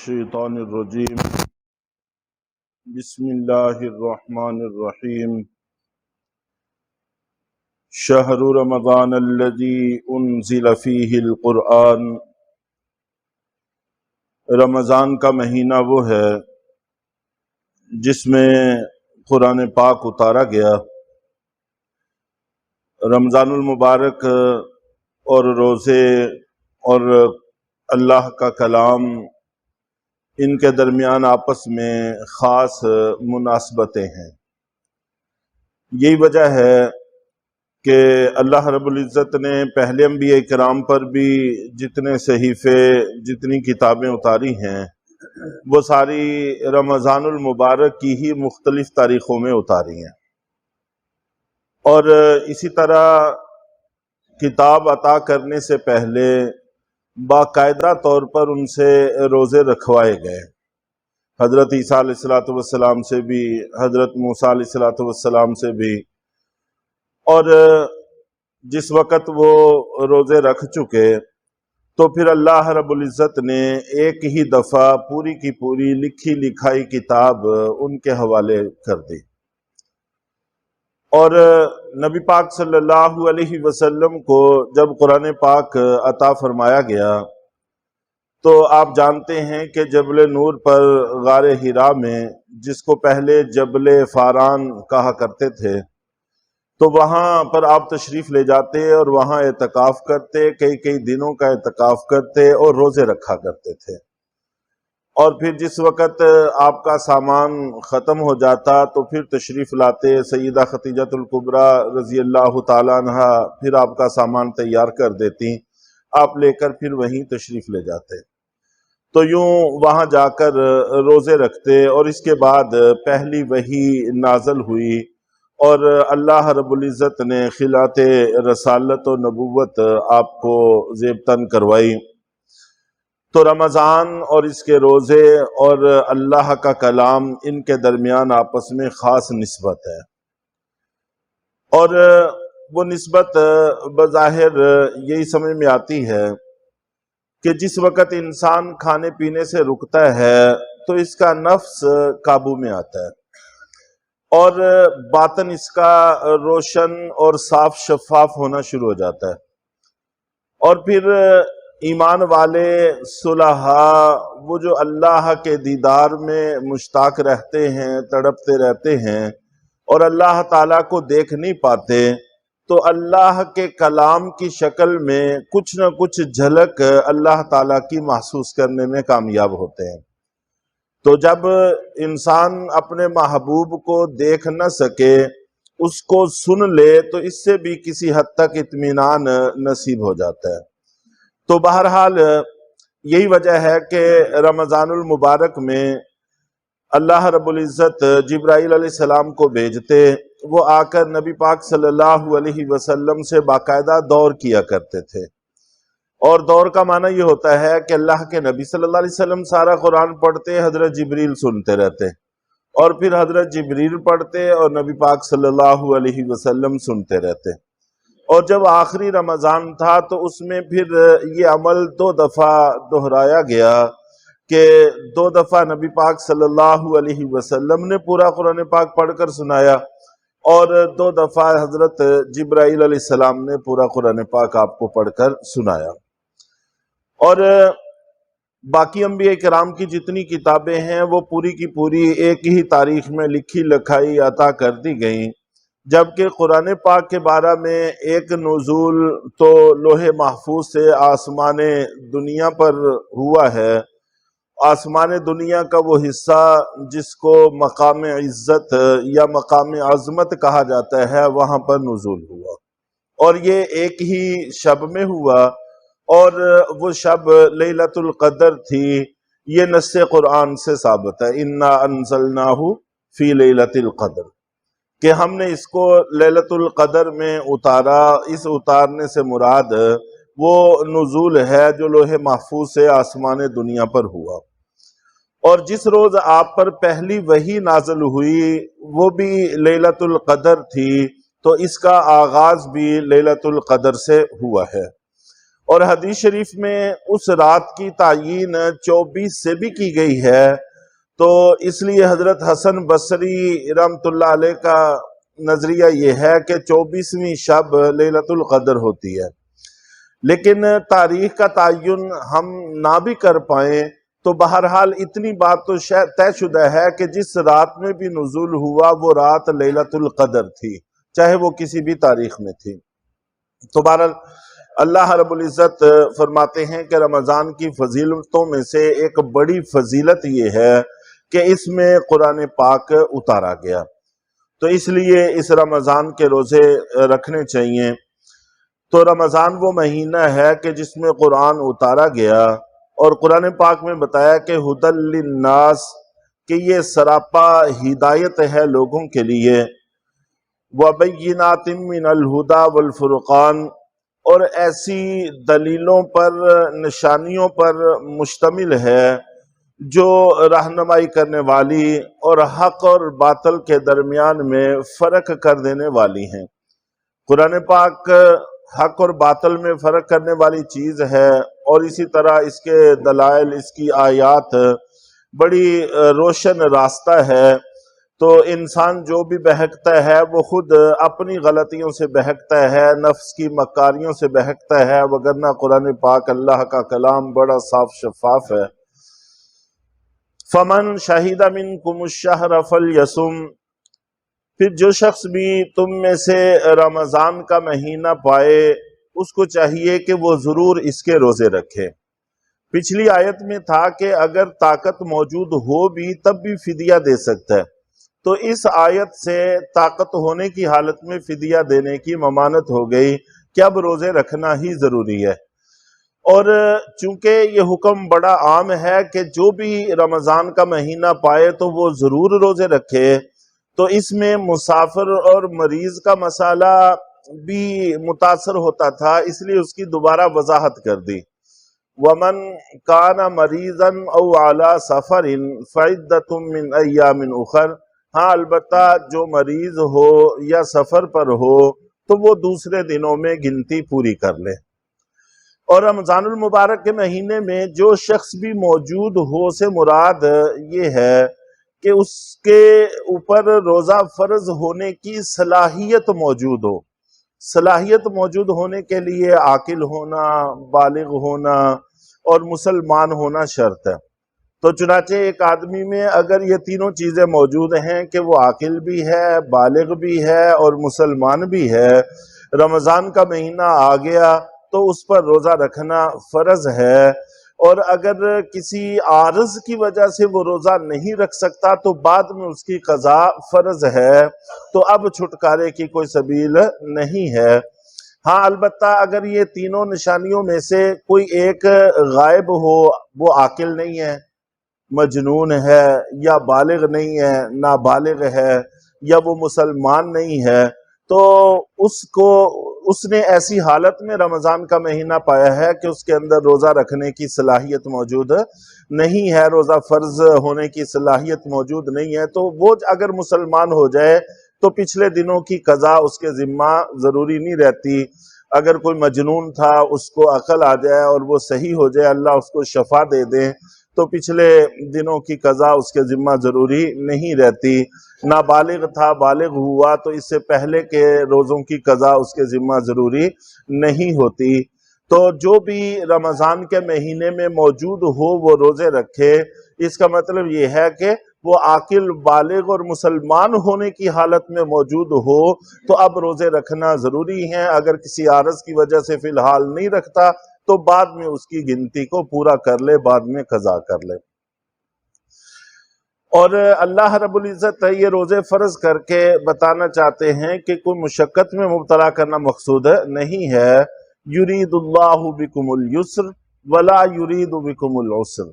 الشیطان الرجیم بسم اللہ الرحمن الرحیم شہر رمضان الذی انزل فیہ القرآن۔ رمضان کا مہینہ وہ ہے جس میں قرآن پاک اتارا گیا۔ رمضان المبارک اور روزے اور اللہ کا کلام، ان کے درمیان آپس میں خاص مناسبتیں ہیں۔ یہی وجہ ہے کہ اللہ رب العزت نے پہلے انبیاء کرام پر بھی جتنے صحیفے، جتنی کتابیں اتاری ہیں، وہ ساری رمضان المبارک کی ہی مختلف تاریخوں میں اتاری ہیں۔ اور اسی طرح کتاب عطا کرنے سے پہلے باقاعدہ طور پر ان سے روزے رکھوائے گئے، حضرت عیسیٰ علیہ السلام سے بھی، حضرت موسیٰ علیہ السلام سے بھی۔ اور جس وقت وہ روزے رکھ چکے تو پھر اللہ رب العزت نے ایک ہی دفعہ پوری کی پوری لکھی لکھائی کتاب ان کے حوالے کر دی۔ اور نبی پاک صلی اللہ علیہ وسلم کو جب قرآن پاک عطا فرمایا گیا تو آپ جانتے ہیں کہ جبل نور پر غار حرا میں، جس کو پہلے جبل فاران کہا کرتے تھے، تو وہاں پر آپ تشریف لے جاتے اور وہاں اعتکاف کرتے، کئی دنوں کا اعتکاف کرتے اور روزے رکھا کرتے تھے۔ اور پھر جس وقت آپ کا سامان ختم ہو جاتا تو پھر تشریف لاتے، سیدہ خدیجہ الکبریٰ رضی اللہ تعالیٰ عنہا پھر آپ کا سامان تیار کر دیتی، آپ لے کر پھر وہیں تشریف لے جاتے۔ تو یوں وہاں جا کر روزے رکھتے، اور اس کے بعد پہلی وحی نازل ہوئی اور اللہ رب العزت نے خلعت رسالت و نبوت آپ کو زیب تن کروائی۔ تو رمضان اور اس کے روزے اور اللہ کا کلام، ان کے درمیان آپس میں خاص نسبت ہے۔ اور وہ نسبت بظاہر یہی سمجھ میں آتی ہے کہ جس وقت انسان کھانے پینے سے رکتا ہے تو اس کا نفس قابو میں آتا ہے، اور باطن اس کا روشن اور صاف شفاف ہونا شروع ہو جاتا ہے۔ اور پھر ایمان والے صلحاء، وہ جو اللہ کے دیدار میں مشتاق رہتے ہیں، تڑپتے رہتے ہیں اور اللہ تعالیٰ کو دیکھ نہیں پاتے، تو اللہ کے کلام کی شکل میں کچھ نہ کچھ جھلک اللہ تعالیٰ کی محسوس کرنے میں کامیاب ہوتے ہیں۔ تو جب انسان اپنے محبوب کو دیکھ نہ سکے، اس کو سن لے، تو اس سے بھی کسی حد تک اطمینان نصیب ہو جاتا ہے۔ تو بہرحال یہی وجہ ہے کہ رمضان المبارک میں اللہ رب العزت جبرائیل علیہ السلام کو بھیجتے، وہ آ کر نبی پاک صلی اللہ علیہ وسلم سے باقاعدہ دور کیا کرتے تھے۔ اور دور کا معنی یہ ہوتا ہے کہ اللہ کے نبی صلی اللہ علیہ وسلم سارا قرآن پڑھتے، حضرت جبریل سنتے رہتے، اور پھر حضرت جبریل پڑھتے اور نبی پاک صلی اللہ علیہ وسلم سنتے رہتے۔ اور جب آخری رمضان تھا تو اس میں پھر یہ عمل 2 دفعہ دہرایا گیا کہ 2 دفعہ نبی پاک صلی اللہ علیہ وسلم نے پورا قرآن پاک پڑھ کر سنایا، اور 2 دفعہ حضرت جبرائیل علیہ السلام نے پورا قرآن پاک آپ کو پڑھ کر سنایا۔ اور باقی انبیاء کرام کی جتنی کتابیں ہیں وہ پوری کی پوری ایک ہی تاریخ میں لکھی لکھائی عطا کر دی گئیں، جبکہ قرآن پاک کے بارے میں ایک نزول تو لوح محفوظ سے آسمان دنیا پر ہوا ہے۔ آسمان دنیا کا وہ حصہ جس کو مقام عزت یا مقام عظمت کہا جاتا ہے، وہاں پر نزول ہوا، اور یہ ایک ہی شب میں ہوا، اور وہ شب لیلۃ القدر تھی۔ یہ نص قرآن سے ثابت ہے، انا انزلناہ فی لیلۃ القدر، کہ ہم نے اس کو لیلۃ القدر میں اتارا۔ اس اتارنے سے مراد وہ نزول ہے جو لوح محفوظ سے آسمان دنیا پر ہوا۔ اور جس روز آپ پر پہلی وحی نازل ہوئی وہ بھی لیلۃ القدر تھی، تو اس کا آغاز بھی لیلۃ القدر سے ہوا ہے۔ اور حدیث شریف میں اس رات کی تعیین 24 سے بھی کی گئی ہے، تو اس لیے حضرت حسن بصری رحمۃ اللہ علیہ کا نظریہ یہ ہے کہ 24ویں شب لیلۃ القدر ہوتی ہے۔ لیکن تاریخ کا تعین ہم نہ بھی کر پائیں تو بہرحال اتنی بات تو طے شدہ ہے کہ جس رات میں بھی نزول ہوا وہ رات لیلۃ القدر تھی، چاہے وہ کسی بھی تاریخ میں تھی۔ تو بہرحال اللہ رب العزت فرماتے ہیں کہ رمضان کی فضیلتوں میں سے ایک بڑی فضیلت یہ ہے کہ اس میں قرآن پاک اتارا گیا، تو اس لیے اس رمضان کے روزے رکھنے چاہیے۔ تو رمضان وہ مہینہ ہے کہ جس میں قرآن اتارا گیا، اور قرآن پاک میں بتایا کہ ہدی للناس، کہ یہ سراپا ہدایت ہے لوگوں کے لیے، وبینات من الہدی والفرقان، اور ایسی دلیلوں پر، نشانیوں پر مشتمل ہے جو رہنمائی کرنے والی اور حق اور باطل کے درمیان میں فرق کر دینے والی ہیں۔ قرآن پاک حق اور باطل میں فرق کرنے والی چیز ہے، اور اسی طرح اس کے دلائل، اس کی آیات بڑی روشن راستہ ہے۔ تو انسان جو بھی بہکتا ہے وہ خود اپنی غلطیوں سے بہکتا ہے، نفس کی مکاریوں سے بہکتا ہے، وگرنہ قرآن پاک اللہ کا کلام بڑا صاف شفاف ہے۔ فمن شہید منکم الشہر فلیصم، پھر جو شخص بھی تم میں سے رمضان کا مہینہ پائے اس کو چاہیے کہ وہ ضرور اس کے روزے رکھے۔ پچھلی آیت میں تھا کہ اگر طاقت موجود ہو بھی تب بھی فدیہ دے سکتا ہے، تو اس آیت سے طاقت ہونے کی حالت میں فدیہ دینے کی ممانعت ہو گئی کہ اب روزے رکھنا ہی ضروری ہے۔ اور چونکہ یہ حکم بڑا عام ہے کہ جو بھی رمضان کا مہینہ پائے تو وہ ضرور روزے رکھے، تو اس میں مسافر اور مریض کا مسئلہ بھی متاثر ہوتا تھا، اس لیے اس کی دوبارہ وضاحت کر دی۔ وَمَنْ كَانَ مَرِيضًا أَوْ عَلَى سَفَرٍ فَعِدَّةٌ مِّنْ أَيَّامٍ أُخَرَ، ہاں البتہ جو مریض ہو یا سفر پر ہو تو وہ دوسرے دنوں میں گنتی پوری کر لے۔ اور رمضان المبارک کے مہینے میں جو شخص بھی موجود ہو سے مراد یہ ہے کہ اس کے اوپر روزہ فرض ہونے کی صلاحیت موجود ہو۔ صلاحیت موجود ہونے کے لیے عاقل ہونا، بالغ ہونا اور مسلمان ہونا شرط ہے۔ تو چنانچہ ایک آدمی میں اگر یہ تینوں چیزیں موجود ہیں کہ وہ عاقل بھی ہے، بالغ بھی ہے اور مسلمان بھی ہے، رمضان کا مہینہ آ گیا تو اس پر روزہ رکھنا فرض ہے۔ اور اگر کسی عارض کی وجہ سے وہ روزہ نہیں رکھ سکتا تو بعد میں اس کی قضا فرض ہے، تو اب چھٹکارے کی کوئی سبیل نہیں ہے۔ ہاں البتہ اگر یہ تینوں نشانیوں میں سے کوئی ایک غائب ہو، وہ عاقل نہیں ہے، مجنون ہے، یا بالغ نہیں ہے، نابالغ ہے، یا وہ مسلمان نہیں ہے، تو اس نے ایسی حالت میں رمضان کا مہینہ پایا ہے کہ اس کے اندر روزہ رکھنے کی صلاحیت موجود نہیں ہے، روزہ فرض ہونے کی صلاحیت موجود نہیں ہے، تو وہ اگر مسلمان ہو جائے تو پچھلے دنوں کی قضا اس کے ذمہ ضروری نہیں رہتی۔ اگر کوئی مجنون تھا اس کو عقل آ جائے اور وہ صحیح ہو جائے، اللہ اس کو شفا دے دیں، تو پچھلے دنوں کی قضا اس کے ذمہ ضروری نہیں رہتی۔ نابالغ تھا، بالغ ہوا تو اس سے پہلے کے روزوں کی قضا اس کے ذمہ ضروری نہیں ہوتی۔ تو جو بھی رمضان کے مہینے میں موجود ہو وہ روزے رکھے، اس کا مطلب یہ ہے کہ وہ عاقل، بالغ اور مسلمان ہونے کی حالت میں موجود ہو تو اب روزے رکھنا ضروری ہے۔ اگر کسی عارض کی وجہ سے فی الحال نہیں رکھتا تو بعد میں اس کی گنتی کو پورا کر لے، بعد میں قضا کر لے۔ اور اللہ رب العزت یہ روزے فرض کر کے بتانا چاہتے ہیں کہ کوئی مشقت میں مبتلا کرنا مقصود نہیں ہے۔ یرید اللہ بکم اليسر ولا یرید بکم العسر،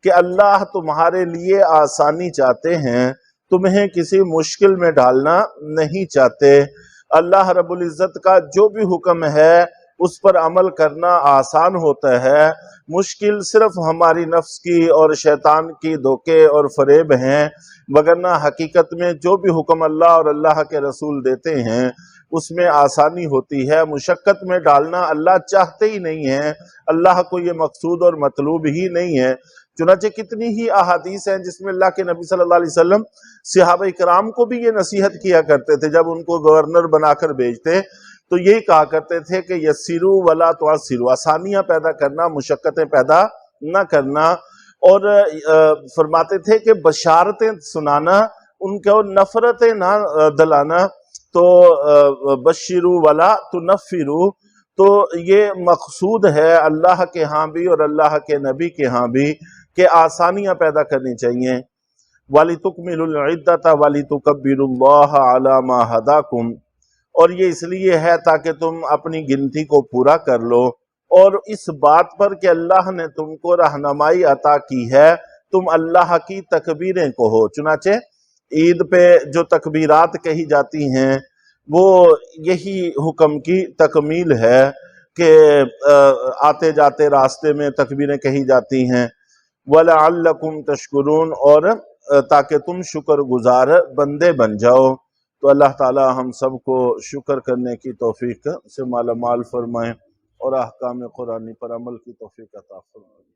کہ اللہ تمہارے لیے آسانی چاہتے ہیں، تمہیں کسی مشکل میں ڈالنا نہیں چاہتے۔ اللہ رب العزت کا جو بھی حکم ہے اس پر عمل کرنا آسان ہوتا ہے، مشکل صرف ہماری نفس کی اور شیطان کی دھوکے اور فریب ہیں، وگرنہ حقیقت میں جو بھی حکم اللہ اور اللہ کے رسول دیتے ہیں اس میں آسانی ہوتی ہے، مشقت میں ڈالنا اللہ چاہتے ہی نہیں ہے، اللہ کو یہ مقصود اور مطلوب ہی نہیں ہے۔ چنانچہ کتنی ہی احادیث ہیں جس میں اللہ کے نبی صلی اللہ علیہ وسلم صحابہ کرام کو بھی یہ نصیحت کیا کرتے تھے، جب ان کو گورنر بنا کر بھیجتے تو یہی کہا کرتے تھے کہ یسروا ولا تعسروا، آسانیاں پیدا کرنا، مشقتیں پیدا نہ کرنا، اور فرماتے تھے کہ بشارتیں سنانا، ان کو نفرتیں نہ دلانا، تو بشروا ولا تنفروا، تو یہ مقصود ہے اللہ کے ہاں بھی اور اللہ کے نبی کے ہاں بھی کہ آسانیاں پیدا کرنی چاہیے۔ وَلِتُكْمِلُوا الْعِدَّةَ وَلِتُكَبِّرُوا اللَّهَ عَلَى مَا هَدَاكُمْ، اور یہ اس لیے ہے تاکہ تم اپنی گنتی کو پورا کر لو، اور اس بات پر کہ اللہ نے تم کو رہنمائی عطا کی ہے تم اللہ کی تکبیریں کہو۔ چنانچہ عید پہ جو تکبیرات کہی جاتی ہیں وہ یہی حکم کی تکمیل ہے کہ آتے جاتے راستے میں تکبیریں کہی جاتی ہیں، وَلَعَلَّكُمْ تَشْكُرُونَ، اور تاکہ تم شکر گزار بندے بن جاؤ۔ تو اللہ تعالی ہم سب کو شکر کرنے کی توفیق سے مالا مال فرمائیں اور احکام قرآنی پر عمل کی توفیق عطا فرمائیں۔